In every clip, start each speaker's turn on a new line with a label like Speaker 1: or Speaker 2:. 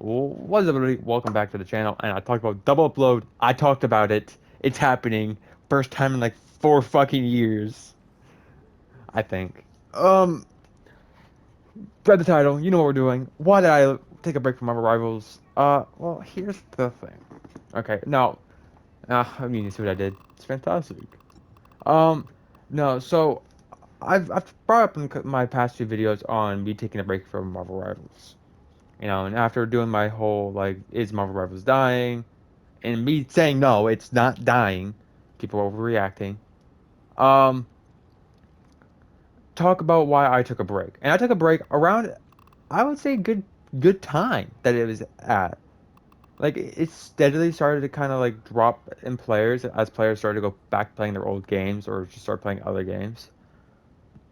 Speaker 1: What's up, everybody? Welcome back to the channel. And I talked about double upload. I talked about it. It's happening. First time in like 4 fucking years, I think. Read the title. You know what we're doing. Why did I take a break from Marvel Rivals? Well, here's the thing. Okay, no. I mean, you see what I did. It's fantastic. Um, no, so I've brought up in my past few videos on me taking a break from Marvel Rivals. And after doing my whole like, is Marvel Rivals dying? And me saying no, it's not dying. People are overreacting. Um, talk about why I took a break, and I took a break around, I would say, good time that it was at. Like it steadily started to kind of like drop in players as players started to go back playing their old games or just start playing other games.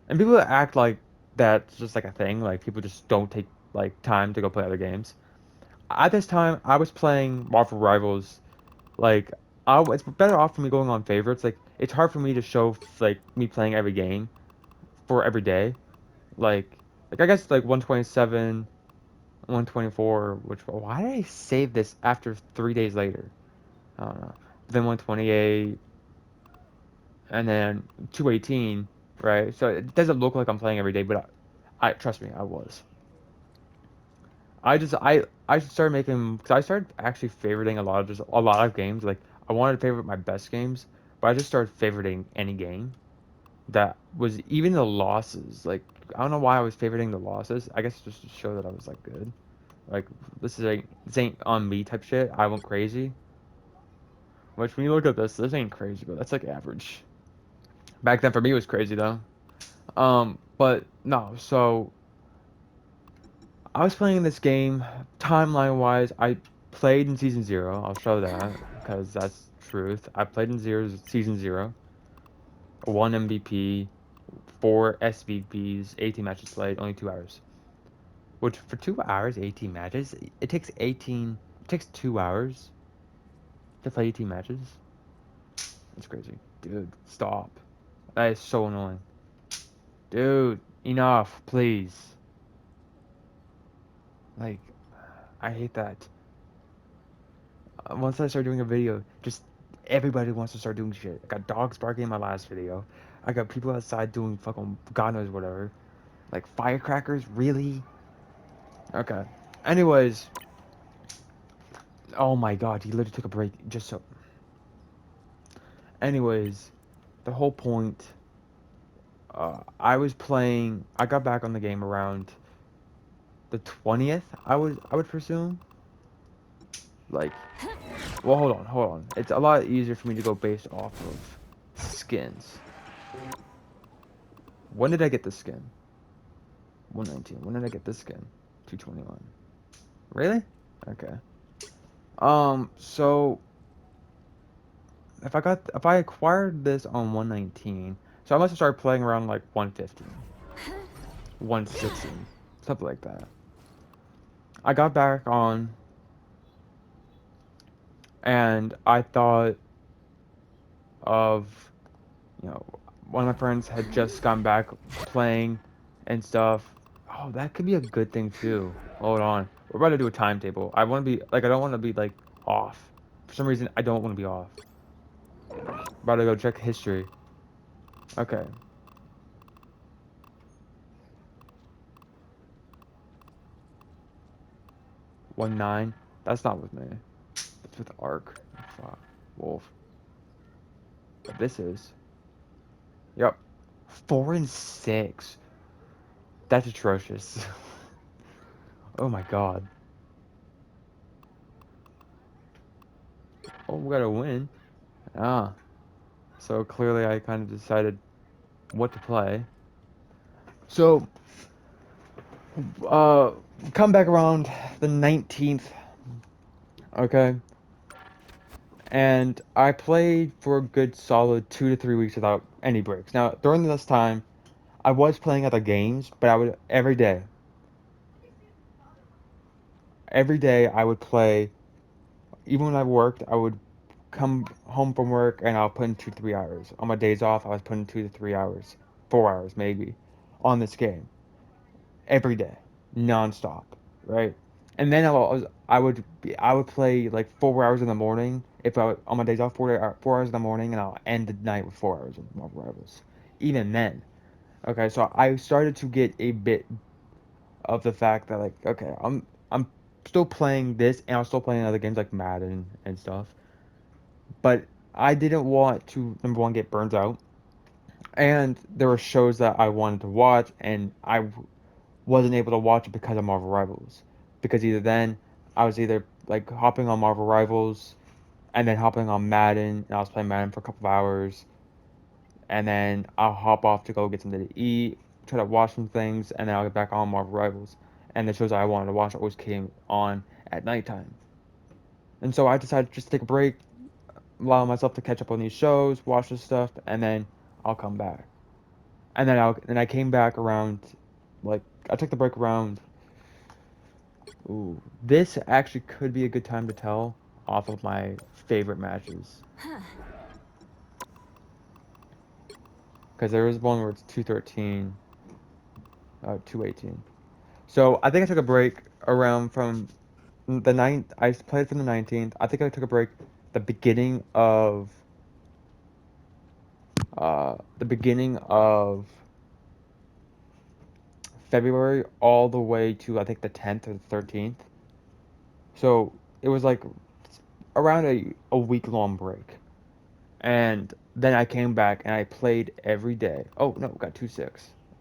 Speaker 1: And people act like that's just like a thing, like people just don't take like time to go play other games. At this time, I was playing Marvel Rivals. Like, it's better off for me going on favorites. Like, it's hard for me to show like me playing every game for every day. Like, I guess like 127, 124. Which why did I save this after 3 days later? I don't know. Then 128, and then 218. Right. So it doesn't look like I'm playing every day, but I trust me, I was. I started making because I started actually favoriting a lot of games. Like I wanted to favorite my best games, but I just started favoriting any game that was even the losses. Like I don't know why I was favoriting the losses. I guess just to show that I was like good. Like this ain't on me type shit. I went crazy. Which when you look at this ain't crazy, but that's like average. Back then for me it was crazy though. But no, so I was playing this game timeline wise. I played in season zero. I'll show that because that's truth. I played in season zero. One MVP, four SVPs, 18 matches played, only 2 hours. Which for 2 hours, 18 matches, it takes 18. It takes 2 hours to play 18 matches. That's crazy, dude. Stop. That is so annoying, dude. Enough, please. Like, I hate that. Once I start doing a video, just everybody wants to start doing shit. I got dogs barking in my last video. I got people outside doing fucking God knows whatever. Like firecrackers, really? Okay. Anyways, oh my god, he literally took a break just so. Anyways, the whole point. I was playing. I got back on the game around the 20th. I would presume. Like, well, hold on. It's a lot easier for me to go based off of skins. When did I get the skin? 119. When did I get this skin? 221. Really? Okay. So if I acquired this on 119, so I must have started playing around like 115, 116, something like that. I got back on and I thought of, one of my friends had just gone back playing and stuff. Oh, that could be a good thing too. Hold on. We're about to do a timetable. I want to be like I don't want to be like off. For some reason, I don't want to be off. About to go check history. Okay. 1-9. That's not with me. It's with Ark. Fuck. Wolf. But this is. Yep. 4-6. That's atrocious. Oh my god. Oh, we gotta win. Ah. So clearly I kind of decided what to play. So, uh, come back around the 19th. Okay. And I played for a good solid 2 to 3 weeks without any breaks. Now, during this time, I was playing other games, but I would every day I would play. Even when I worked, I would come home from work and I'll put in 2 3 hours. On my days off, I was putting 2 to 3 hours, 4 hours maybe, on this game every day, nonstop. Right? And then I would play like 4 hours in the morning if on my days off 4 hours in the morning, and I'll end the night with 4 hours of Marvel Rivals. Even then, okay, so I started to get a bit of the fact that like okay, I'm still playing this and I'm still playing other games like Madden and stuff, but I didn't want to number one get burned out, and there were shows that I wanted to watch and wasn't able to watch it because of Marvel Rivals, because either then I was either like hopping on Marvel Rivals and then hopping on Madden, and I was playing Madden for a couple of hours, and then I'll hop off to go get something to eat, try to watch some things, and then I'll get back on Marvel Rivals. And the shows I wanted to watch always came on at nighttime. And so I decided to just take a break, allow myself to catch up on these shows, watch this stuff, and then I'll come back. And then I came back around, like I took the break around. Ooh, this actually could be a good time to tell off of my favorite matches, because there is one where it's 213, 218. So I think I took a break around from the ninth. I played from the 19th. I think I took a break the beginning of the beginning of February all the way to I think the 10th or the 13th. So it was like around a week long break. And then I came back and I played every day. Oh no, got 2-6.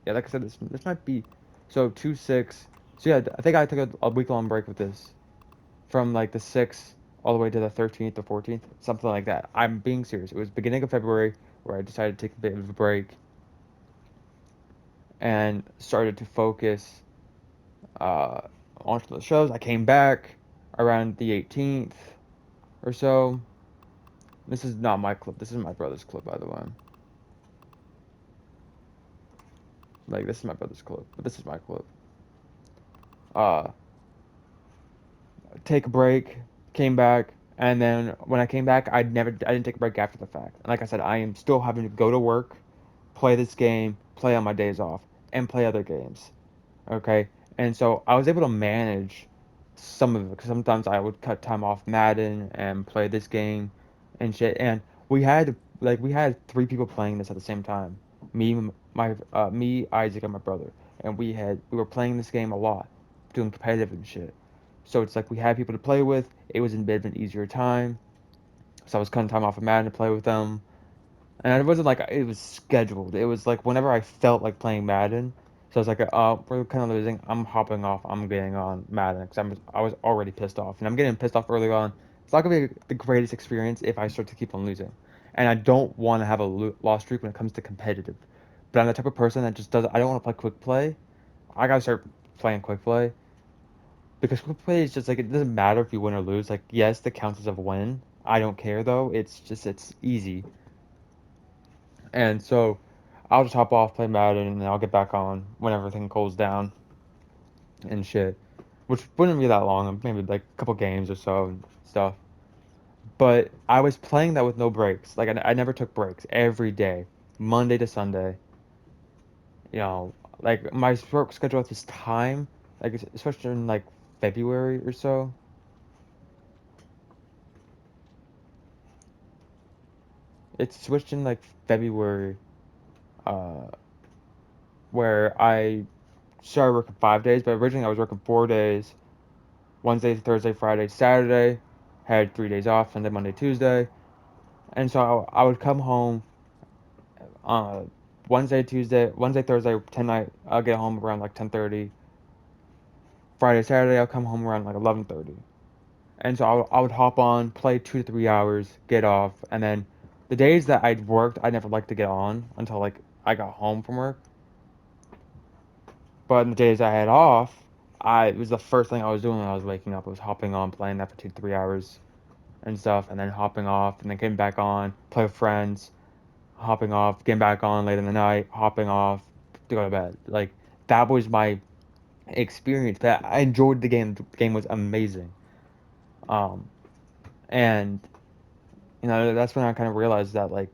Speaker 1: Yeah, like I said, this might be so 2-6. So yeah, I think I took a week long break with this from like the 6th all the way to the 13th or 14th, something like that. I'm being serious. It was beginning of February where I decided to take a bit of a break and started to focus uh, on the shows. I came back around the 18th or so. This is not my clip. This is my brother's clip, by the way. Like this is my brother's clip, but this is my clip. Uh, take a break, came back, and then when I came back, I didn't take a break after the fact. And like I said, I am still having to go to work, play this game, play on my days off, and play other games. Okay, and so I was able to manage some of it because sometimes I would cut time off Madden and play this game and shit. And we had three people playing this at the same time. Me, Isaac, and my brother, and we were playing this game a lot, doing competitive and shit. So it's like we had people to play with. It was a bit of an easier time. So I was cutting time off of Madden to play with them. And it wasn't like it was scheduled. It was like whenever I felt like playing Madden. So I was like, oh, we're kind of losing. I'm hopping off. I'm getting on Madden because I was already pissed off. And I'm getting pissed off early on. It's not going to be the greatest experience if I start to keep on losing. And I don't want to have a loss streak when it comes to competitive. But I'm the type of person that just doesn't, I don't want to play quick play. I got to start playing quick play. Because quick play is just like, it doesn't matter if you win or lose. Like, yes, that counts as a win. I don't care though. It's easy. And so I'll just hop off, play Madden, and then I'll get back on when everything cools down and shit. Which wouldn't be that long, maybe like a couple games or so and stuff. But I was playing that with no breaks. Like I never took breaks every day, Monday to Sunday. You know, like my work schedule at this time, like especially in like February or so, it's switched in like February, uh, where I started working 5 days, but originally I was working 4 days. Wednesday, Thursday, Friday, Saturday. Had 3 days off, Sunday, Monday, Tuesday. And so I would come home uh, Wednesday, Thursday, 10 night. I'll get home around like 10:30. Friday, Saturday, I'll come home around like 11:30. And so I would hop on, play 2 to 3 hours, get off, and then the days that I'd worked, I never liked to get on until like I got home from work. But in the days I had off, it was the first thing I was doing when I was waking up. I was hopping on, playing that for 2 to 3 hours and stuff, and then hopping off, and then getting back on, play with friends, hopping off, getting back on late in the night, hopping off to go to bed. Like that was my experience. But I enjoyed the game. The game was amazing. Um, and that's when I kind of realized that like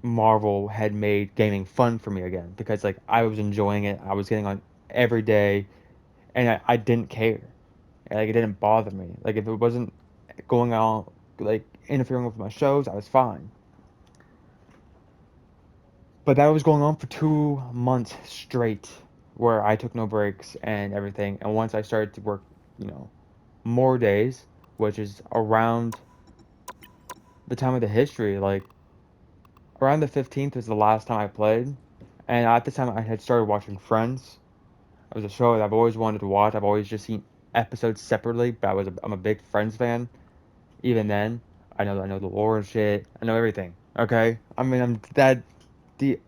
Speaker 1: Marvel had made gaming fun for me again because like I was enjoying it. I was getting on every day, and I didn't care. And, like, it didn't bother me. Like, if it wasn't going on, like, interfering with my shows, I was fine. But that was going on for 2 months straight, where I took no breaks and everything. And once I started to work, you know, more days, which is around the time of the history, like around the 15th was the last time I played. And at the time, I had started watching Friends. It was a show that I've always wanted to watch. I've always just seen episodes separately, but I'm a big Friends fan. Even then, I know the lore and shit. I know everything. Okay, I mean I'm that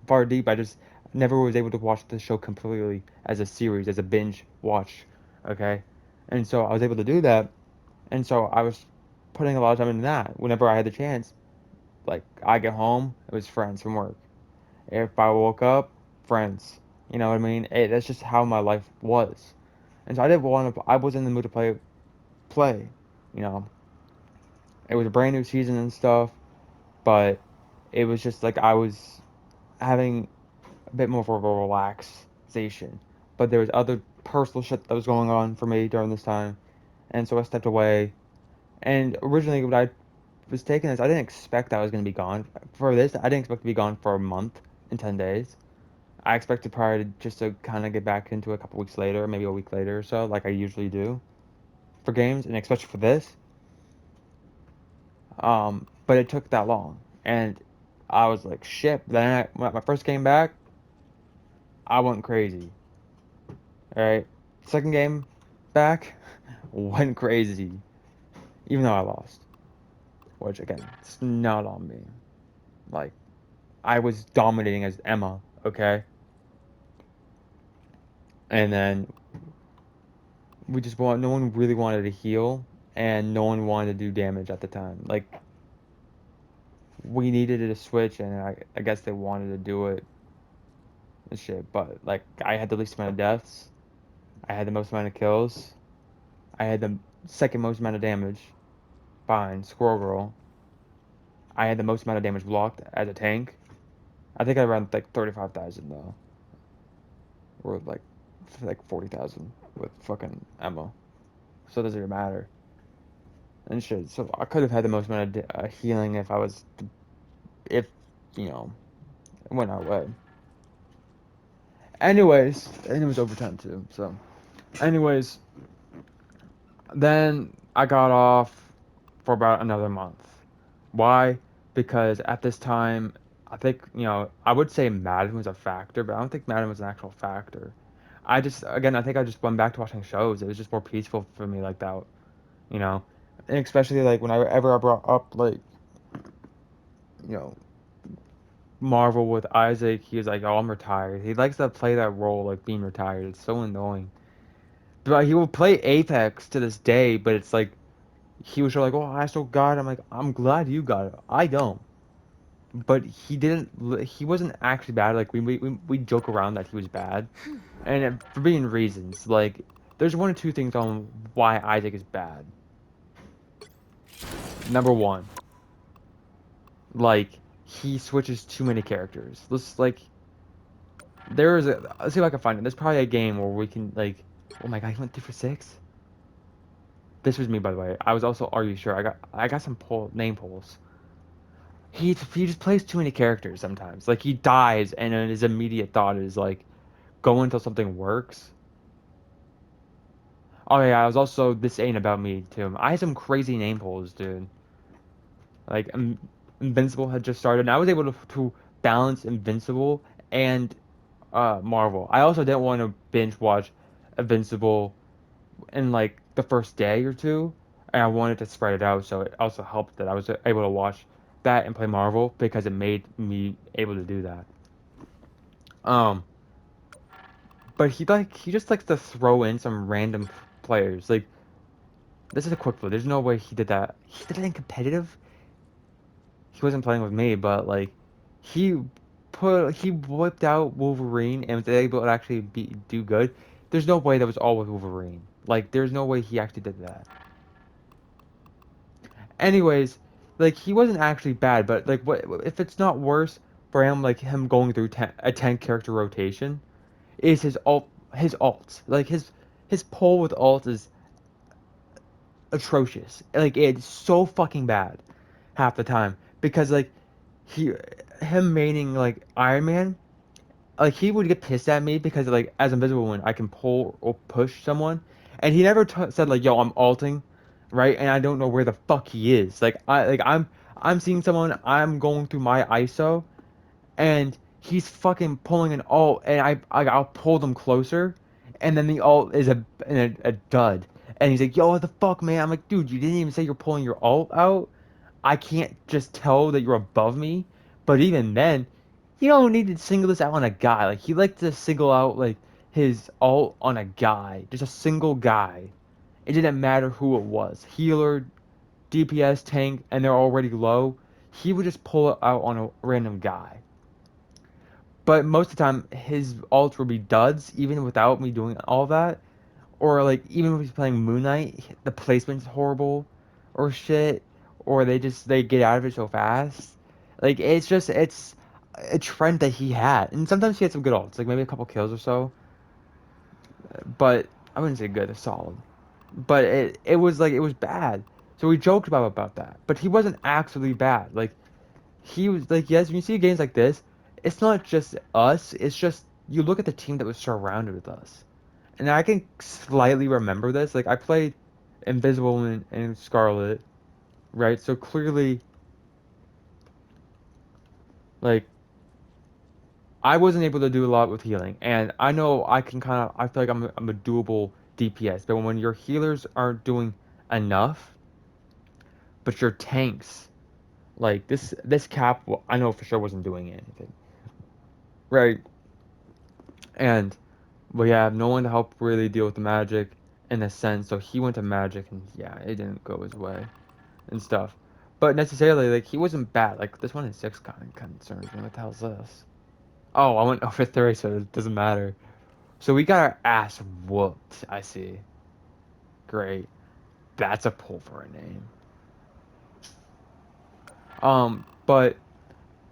Speaker 1: far deep. I just never was able to watch the show completely as a series, as a binge watch. Okay, and so I was able to do that, and so I was putting a lot of time into that. Whenever I had the chance, like I get home, it was Friends from work. If I woke up, Friends. You know what I mean? That's just how my life was, and so I didn't want to. I was in the mood to play. You know, it was a brand new season and stuff, but it was just like I was having a bit more of a relaxation. But there was other personal shit that was going on for me during this time, and so I stepped away. And originally, when I was taking this, I didn't expect I was going to be gone for this. I didn't expect to be gone for a month and 10 days. I expected probably just to kind of get back into it a couple weeks later, maybe a week later or so, like I usually do for games, and especially for this. But it took that long, and I was like, shit. Then when I first came back, I went crazy. All right, second game back, went crazy, even though I lost, which again, it's not on me. Like, I was dominating as Emma, okay? And then no one really wanted to heal, and no one wanted to do damage at the time. Like, we needed a switch, and I guess they wanted to do it and shit, but, like, I had the least amount of deaths, I had the most amount of kills, I had the second most amount of damage. Fine, Squirrel Girl. I had the most amount of damage blocked as a tank. I think I ran like 35,000 though, or like 40,000 with fucking ammo. So it doesn't even matter and shit. So I could have had the most amount of healing if you know it went our way. Anyways, and it was overtime too. So, anyways, then I got off for about another month. Why? Because at this time, I think, I would say Madden was a factor, but I don't think Madden was an actual factor. Again, I think I just went back to watching shows. It was just more peaceful for me like that, you know? And especially like whenever I brought up like, you know, Marvel with Isaac, he was like, "Oh, I'm retired." He likes to play that role, like being retired. It's so annoying. But he will play Apex to this day, but it's like he was like, "Oh, I still got it." I'm like, "I'm glad you got it. I don't." But he didn't. He wasn't actually bad. Like we joke around that he was bad, and for being reasons. Like there's one or two things on why Isaac is bad. Number one, like he switches too many characters. Let's see if I can find it. There's probably a game where we can like. Oh my god, he went 3 for 6. This was me, by the way. I was also. Are you sure? I got some name polls. He just plays too many characters sometimes. Like he dies, and then his immediate thought is like, go until something works. Oh yeah, I was also this ain't about me too. I had some crazy name polls, dude. Like Invincible had just started, and I was able to balance Invincible and Marvel. I also didn't want to binge watch Invincible in like the first day or two, and I wanted to spread it out. So it also helped that I was able to watch that and play Marvel because it made me able to do that. Um, but he just likes to throw in some random players. Like this is a quick play. There's no way he did that. He did it in competitive. He wasn't playing with me, but like he he whipped out Wolverine and was able to actually do good. There's no way that was all with Wolverine. Like there's no way he actually did that. Anyways, like he wasn't actually bad, but like what if it's not worse for him like him going through a 10 character rotation is his alts. Like his pull with alt is atrocious. Like it's so fucking bad half the time because like he him maining like Iron Man, like he would get pissed at me because like as Invisible Woman I can pull or push someone, and he never said like yo I'm alting, right? And I don't know where the fuck he is. I'm seeing someone, I'm going through my ISO, and he's fucking pulling an alt, and I'll pull them closer, and then the alt is a dud, and he's like yo what the fuck man? I'm like dude you didn't even say you're pulling your alt out. I can't just tell that you're above me. But even then, you don't need to single this out on a guy. Like he liked to single out like his alt on a guy, just a single guy. It didn't matter who it was, healer, DPS, tank, and they're already low. He would just pull it out on a random guy. But most of the time, his ults would be duds, even without me doing all that. Or like even if he's playing Moon Knight, the placement's horrible, or shit, or they get out of it so fast. Like it's a trend that he had, and sometimes he had some good ults, like maybe a couple kills or so. But I wouldn't say good, it's solid. But it was like it was bad. So we joked about that, but he wasn't actually bad. Like he was like yes, when you see games like this, it's not just us. It's just you look at the team that was surrounded with us. And I can slightly remember this. Like I played Invisible Woman and Scarlet, right? So clearly, like I wasn't able to do a lot with healing, and I know I can kind of. I feel like I'm a doable DPS, but when your healers aren't doing enough, but your tanks, like this cap, well, I know for sure wasn't doing anything, right? And we have no one to help really deal with the magic in a sense. So he went to magic, and yeah, it didn't go his way. And stuff. But necessarily, like he wasn't bad. Like this 1 in 6 kind of concerns me. What the hell's this? Oh, I went over 3, so it doesn't matter. So we got our ass whooped. I see. Great. That's a pull for a name. But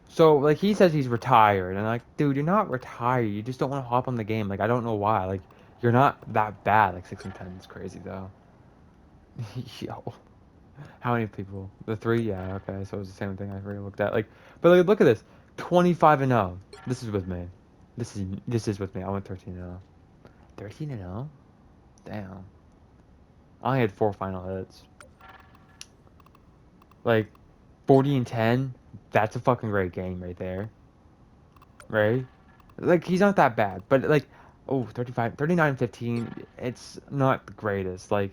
Speaker 1: so like he says he's retired, and I'm like, dude, you're not retired. You just don't want to hop on the game. Like I don't know why. Like you're not that bad. Like 6 and 10 is crazy though. Yo, how many people? The 3? Yeah, okay. So it was the same thing I already looked at. Like, but like, look at this, 25-0. This is with me. This is with me. I went 13-0. 13-0. Damn. I only had 4 final hits. Like, 40-10. That's a fucking great game right there, right? Like he's not that bad, but like, oh, 35, 39-15. It's not the greatest. Like,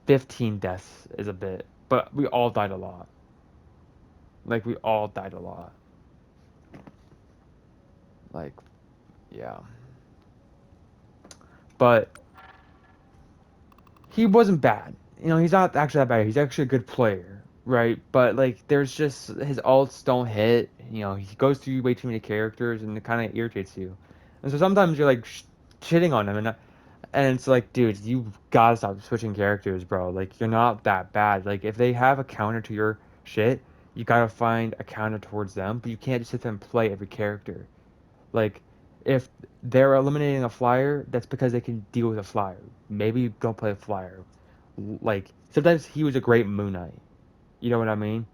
Speaker 1: 15 deaths is a bit, but we all died a lot. Like we all died a lot. Like, yeah. But he wasn't bad. You know, he's not actually that bad. He's actually a good player, right? But like, there's just his ults don't hit. You know, he goes through way too many characters, and it kind of irritates you. And so sometimes you're like shitting on him, and it's like, dude, you gotta stop switching characters, bro. Like, you're not that bad. Like, if they have a counter to your shit, you gotta find a counter towards them. But you can't just sit there and play every character. Like, if they're eliminating a flyer, that's because they can deal with a flyer. Maybe don't play a flyer. Like, sometimes he was a great Moon Knight. You know what I mean?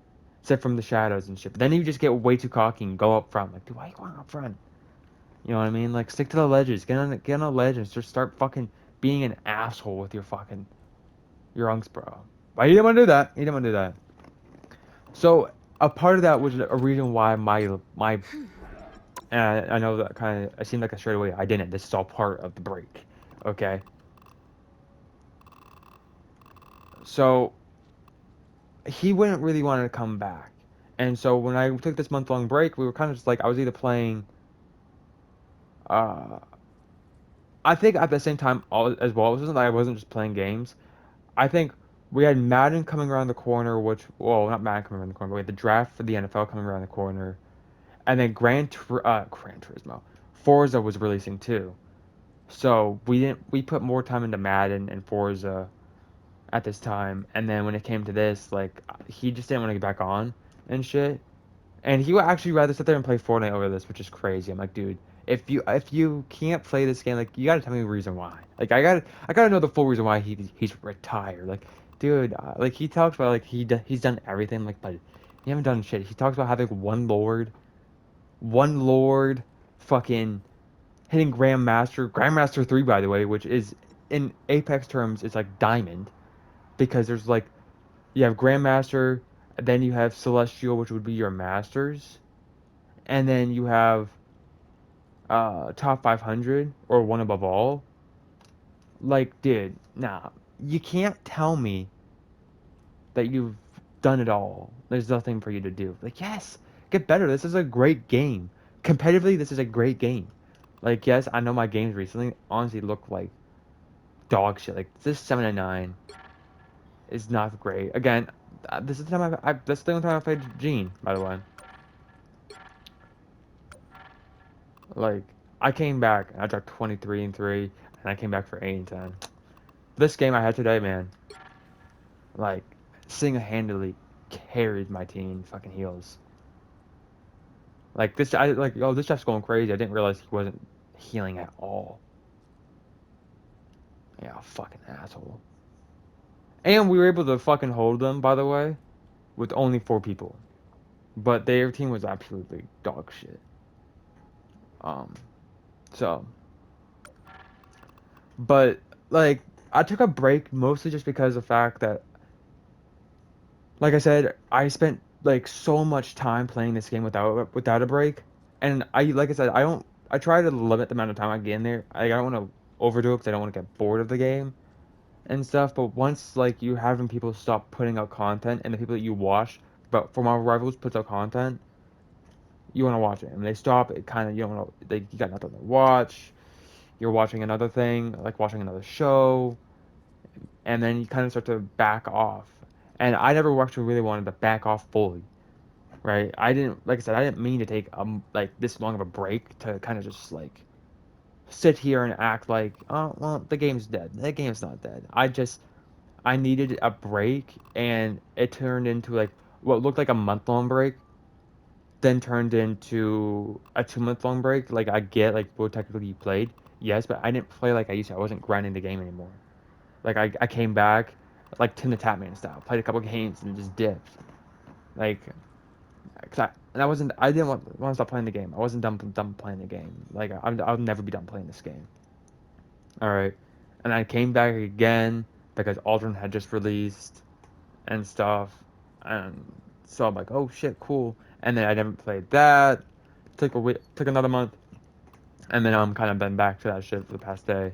Speaker 1: Except from the shadows and shit. But then you just get way too cocky and go up front. Like, dude, why are you going up front? You know what I mean? Like, stick to the ledges. Get on the ledges. Just start fucking being an asshole with your unks, bro. Why you didn't want to do that? You didn't want to do that. So, a part of that was a reason why my and I know that kind of, it seemed like a straightaway. I didn't. This is all part of the break. Okay. So he wouldn't really want to come back. And so when I took this month-long break, we were kind of just like, I was either playing, uh, I think at the same time as well, it wasn't like I wasn't just playing games. I think we had Madden coming around the corner, which, well, not Madden coming around the corner, but we had the draft for the NFL coming around the corner. And then Gran Turismo. Forza was releasing too. So we put more time into Madden and Forza at this time, and then when it came to this, like he just didn't want to get back on and shit. And he would actually rather sit there and play Fortnite over this, which is crazy. I'm like, dude, if you can't play this game, like you gotta tell me the reason why. Like I gotta know the full reason why he's retired. Like dude, like he talks about like he's done everything, like, but he haven't done shit. He talks about having one lord, fucking hitting Grandmaster 3, by the way, which is in Apex terms, it's like diamond because there's like you have Grandmaster, then you have Celestial, which would be your masters, and then you have top 500 or one above all. Like, dude, nah, you can't tell me that you've done it all. There's nothing for you to do. Like, yes, get better. This is a great game. Competitively, this is a great game. Like, yes, I know my games recently honestly look like dog shit. Like, this 7 and 9 is not great. Again, this is the time this is the only time I played Gene, by the way. Like, I came back and I dropped 23-3, and I came back for 8 and 10. This game I had today, man, like, single-handedly carried my team fucking heels. Like this, I like, oh, this Jeff's going crazy. I didn't realize he wasn't healing at all. Yeah, fucking asshole. And we were able to fucking hold them, by the way, with only 4 people. But their team was absolutely dog shit. Um, so, but like, I took a break mostly just because of the fact that, like I said, I spent like so much time playing this game without a break, and like I said, I try to limit the amount of time I get in there. I don't want to overdo it because I don't want to get bored of the game and stuff. But once like you having people stop putting out content, and the people that you watch, but from our rivals puts out content, you want to watch it. And they stop, it kind of you don't want to. Like, you got nothing to watch. You're watching another thing, like watching another show, and then you kind of start to back off. And I never actually really wanted to back off fully, right? I didn't, like I said, I didn't mean to take like this long of a break to kind of just like sit here and act like, oh well, the game's dead. The game's not dead. I needed a break, and it turned into like what looked like a month-long break, then turned into a 2 month long break. Like, I get like what technically you played, yes, but I didn't play like I used to. I wasn't grinding the game anymore. Like, I came back like Tim the Tatman style, played a couple games and just dipped. Like, cause I didn't want to stop playing the game. I wasn't done playing the game. Like, I'll never be done playing this game. All right, and I came back again because Aldrin had just released and stuff, and so I'm like, oh shit, cool. And then I never played that. Took another month, and then I'm kind of been back to that shit for the past day.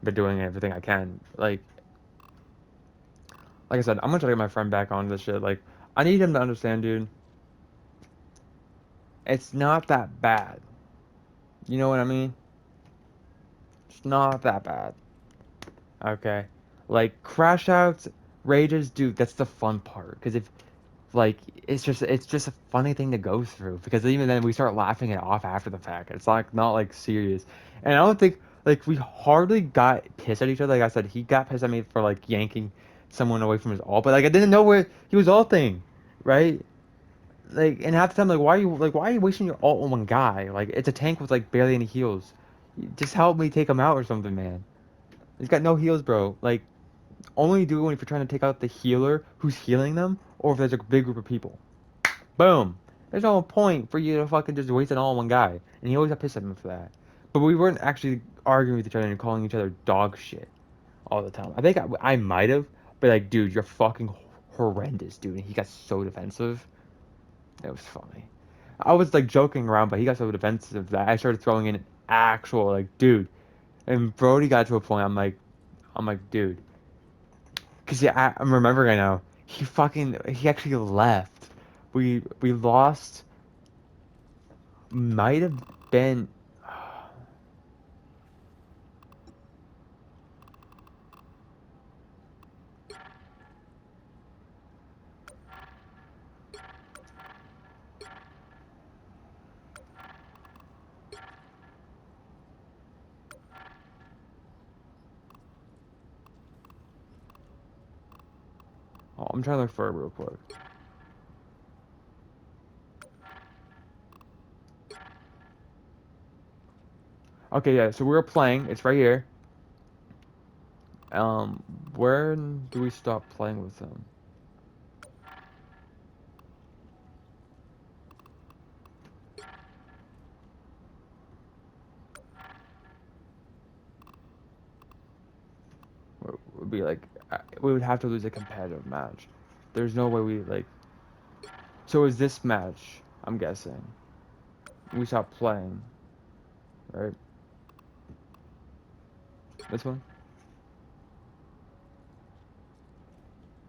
Speaker 1: Been doing everything I can. Like I said, I'm gonna try to get my friend back on this shit. Like, I need him to understand, dude. It's not that bad. You know what I mean? It's not that bad. Okay. Like, crash outs, rages, dude. That's the fun part. Because if like it's just a funny thing to go through, because even then we start laughing it off after the fact. It's like not like serious, and I don't think like we hardly got pissed at each other. Like I said, he got pissed at me for like yanking someone away from his ult, but like I didn't know where he was ulting, right? Like, and half the time, why are you wasting your ult on one guy? Like, it's a tank with like barely any heals. Just help me take him out or something, man. He's got no heals, bro. Like, only do it if you're trying to take out the healer who's healing them, or if there's a big group of people. Boom. There's no point for you to fucking just waste it all on one guy. And he always got pissed at me for that. But we weren't actually arguing with each other and calling each other dog shit all the time. I think I might have, but like, dude, you're fucking horrendous, dude. And he got so defensive. It was funny. I was like joking around, but he got so defensive that I started throwing in actual like, dude. And Brody got to a point. I'm like, dude, because yeah, I'm remembering right now. He actually left. We lost. Might have been. Oh, I'm trying to look for it real quick. Okay, yeah. So we were playing. It's right here. Um, When do we stop playing with him? It would be like we would have to lose a competitive match. There's no way we like. So is this match? I'm guessing we stopped playing, right? This one.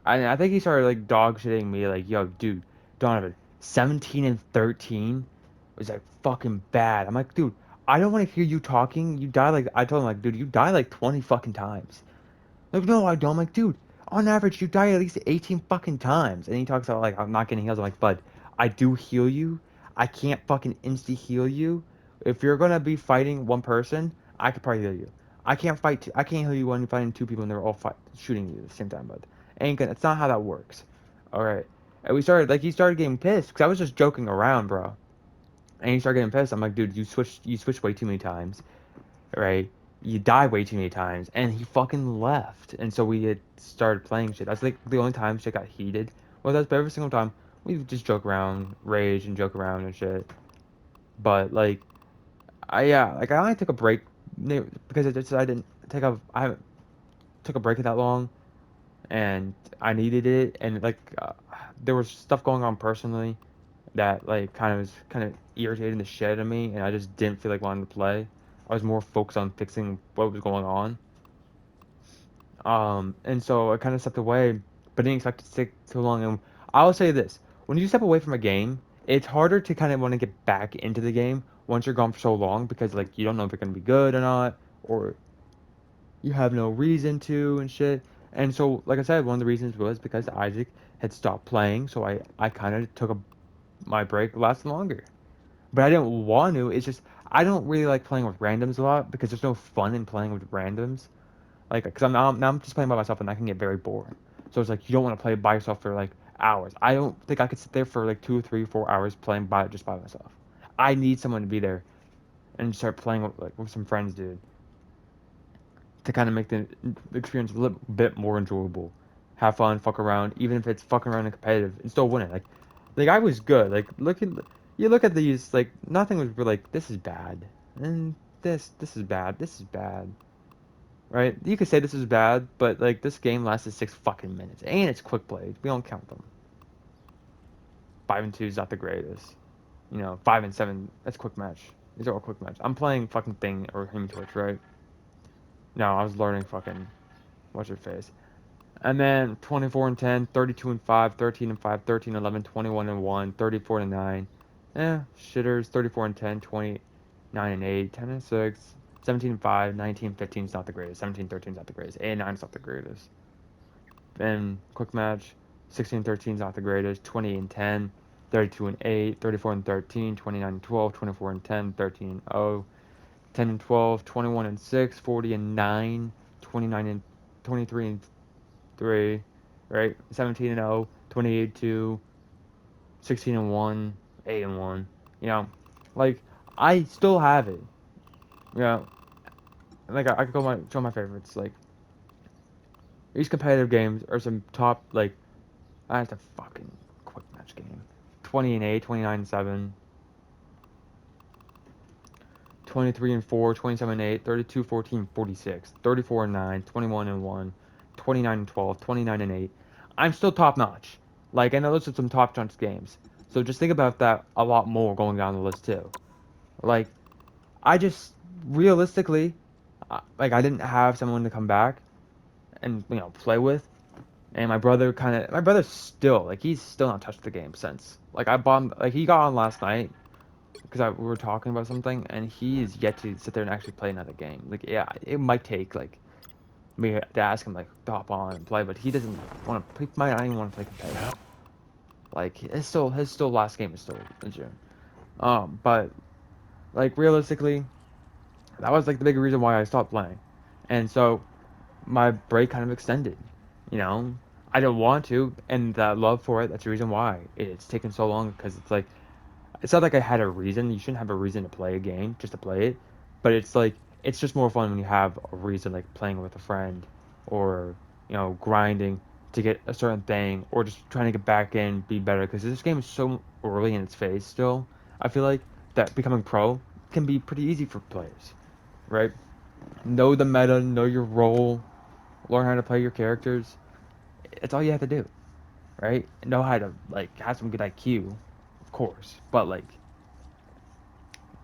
Speaker 1: I think he started like dog shitting me like, yo, dude, Donovan, 17 and 13 was like fucking bad. I'm like, dude, I don't want to hear you talking. You die like I told him like, dude, you die like 20 fucking times. Like, no, I don't. I'm like, dude, on average, you die at least 18 fucking times. And he talks about, like, I'm not getting heals. I'm like, bud, I do heal you. I can't fucking insta heal you. If you're gonna be fighting one person, I could probably heal you. I can't heal you when you're fighting two people and they're all shooting you at the same time, bud. Ain't gonna, it's not how that works. Alright. And he started getting pissed because I was just joking around, bro. And he started getting pissed. I'm like, dude, you switched way too many times, right? You die way too many times, and he fucking left. And so we had started playing shit. That's like the only time shit got heated with us, but every single time we would just joke around, rage and joke around and shit. But like, like I only took a break because I didn't take a I haven't took a break that long, and I needed it, and like there was stuff going on personally that like kind of irritating the shit out of me, and I just didn't feel like wanting to play. I was more focused on fixing what was going on. And so I kind of stepped away, but didn't expect it to take too long. And I'll say this: when you step away from a game, it's harder to kind of want to get back into the game once you're gone for so long because like you don't know if it's gonna be good or not, or you have no reason to and shit. And so, like I said, one of the reasons was because Isaac had stopped playing, so I kind of took my break lasted longer. But I didn't want to. It's just I don't really like playing with randoms a lot because there's no fun in playing with randoms. Like, because now I'm just playing by myself and that can get very boring. So it's like you don't want to play by yourself for like hours. I don't think I could sit there for like 2, 3, 4 hours playing just by myself. I need someone to be there and start playing with some friends, dude, to kind of make the experience a little bit more enjoyable. Have fun, fuck around, even if it's fucking around and competitive, and still winning. Like I was good. Like you look at these, like nothing was really like this is bad, and this is bad, this is bad. Right? You could say this is bad, but like this game lasted 6 fucking minutes, and it's quick play. We don't count them. 5 and 2 is not the greatest. 5 and 7 that's quick match. These are all quick match. I'm playing fucking Thing or Human Torch, right? No, I was learning fucking what's your face. And then 24 and 10, 32 and 5, 13 and 5, 13 and 11, 21 and 1, 34 and 9. Shitters, 34 and 10, 29 and 8, 10 and 6, 17 and 5, 19 and 15 is not the greatest. 17 and 13 is not the greatest. 8 and 9 is not the greatest. Then quick match, 16 and 13 is not the greatest. 20 and 10, 32 and 8, 34 and 13, 29 and 12, 24 and 10, 13 and 0, 10 and 12, 21 and 6, 40 and 9, 29 and 23 and 3, right? 17 and 0, 28 and 2, 16 and 1, 8 and 1. You know, like I still have it. Yeah, like I could show my favorites. Like these competitive games are some top like that's a fucking quick match game. 20 and 8, 29 and 7, 23 and 4, 27 and 8, 32, 14, 46, 34 and 9, 21 and 1, 29 and 12, 29 and 8. I'm still top notch. Like, I know those are some top notch games. So just think about that a lot more going down the list, too. Like, I just, realistically, like, I didn't have someone to come back and, play with. And my brother's still, like, he's still not touched the game since. Like, I bought him, like, he got on last night because we were talking about something, and he is yet to sit there and actually play another game. Like, yeah, it might take like me to ask him like to hop on and play, but he doesn't want to. He might not even want to play competitive. Like, his still last game is still in June. But like realistically, that was like the big reason why I stopped playing, and so my break kind of extended. You know, I didn't want to, and that love for it. That's the reason why it's taken so long because it's like it's not like I had a reason. You shouldn't have a reason to play a game just to play it, but it's like it's just more fun when you have a reason, like playing with a friend, or grinding to get a certain thing or just trying to get back in, be better. Because this game is so early in its phase still. I feel like that becoming pro can be pretty easy for players, right? Know the meta, know your role, learn how to play your characters. It's all you have to do, right? Know how to like have some good IQ, of course, but like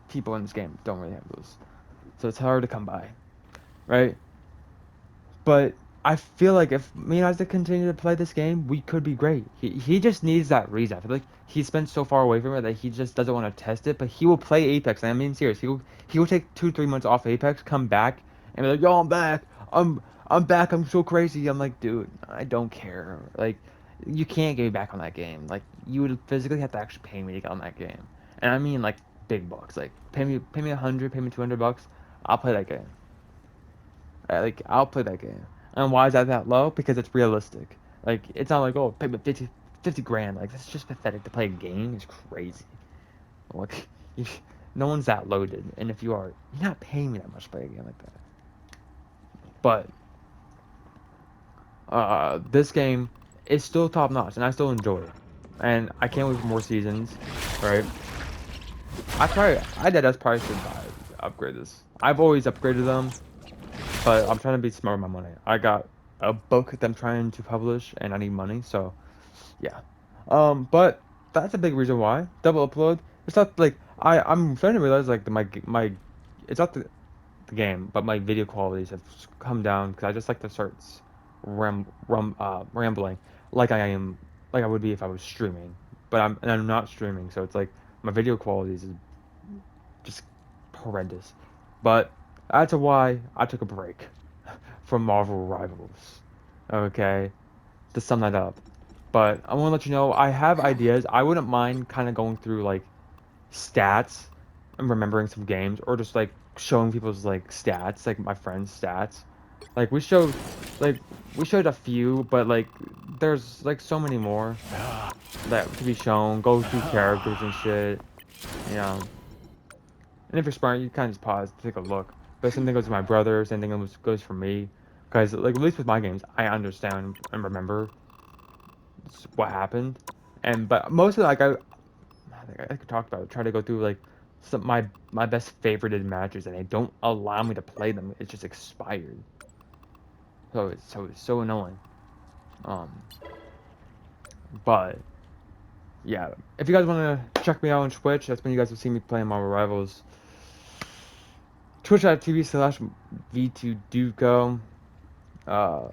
Speaker 1: people in this game don't really have those, so it's hard to come by, right? But I feel like if me and Isaac continue to play this game, we could be great. He just needs that reason. I feel like he's been so far away from it that he just doesn't want to test it. But he will play Apex, and I mean serious. He will take 2 3 months off Apex, come back, and be like, "Yo, I'm back. I'm back. I'm so crazy." I'm like, dude, I don't care. Like, you can't get me back on that game. Like, you would physically have to actually pay me to get on that game, and I mean like big bucks. Like, pay me 100, pay me $200. I'll play that game. Like I'll play that game. And why is that low? Because it's realistic. Like it's not like, oh, pay me 50 grand. Like that's just pathetic to play a game. It's crazy. Like you, no one's that loaded. And if you are, you're not paying me that much to play a game like that. But this game is still top notch, and I still enjoy it. And I can't wait for more seasons. Right? I did. That's probably should upgrade this. I've always upgraded them. But I'm trying to be smart with my money. I got a book that I'm trying to publish, and I need money, so yeah. But that's a big reason why double upload. It's not like I'm starting to realize like my it's not the game, but my video qualities have come down because I just like to start rambling like I am like I would be if I was streaming. But I'm not streaming, so it's like my video qualities is just horrendous. But that's why I took a break from Marvel Rivals. Okay, to sum that up. But I want to let you know I have ideas. I wouldn't mind kind of going through like stats and remembering some games, or just like showing people's like stats, like my friends' stats. Like like we showed a few, but like there's like so many more that could be shown. Go through characters and shit. You know. And if you're smart, you kind of just pause, take a look. But same thing goes with my brother, same thing goes for me. Because, like, at least with my games, I understand and remember what happened. But most of it, like, I could talk about it, try to go through, like, my best favorited matches, and they don't allow me to play them. It's just expired. So it's so annoying. Um, but, yeah. If you guys want to check me out on Twitch, that's when you guys will see me playing Marvel Rivals. Twitch.tv/V2Duco. Uh,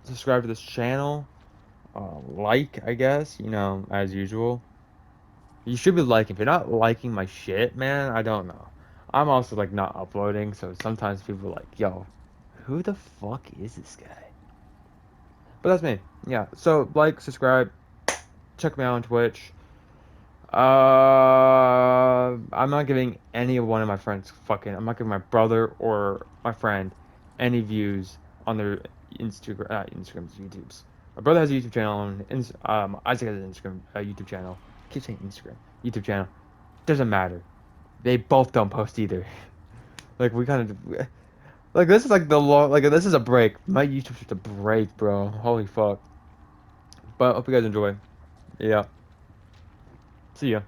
Speaker 1: Subscribe to this channel. Like, I guess, as usual. You should be liking. If you're not liking my shit, man, I don't know. I'm also, like, not uploading, so sometimes people are like, yo, who the fuck is this guy? But that's me. Yeah, so, like, subscribe, check me out on Twitch. I'm not giving any of one of my friends I'm not giving my brother or my friend any views on their Instagrams, YouTubes. My brother has a YouTube channel, and Isaac has an Instagram, YouTube channel. I keep saying Instagram, YouTube channel. Doesn't matter. They both don't post either. Like we kind of, like this is like this is a break. My YouTube's just a break, bro. Holy fuck. But hope you guys enjoy. Yeah. See ya.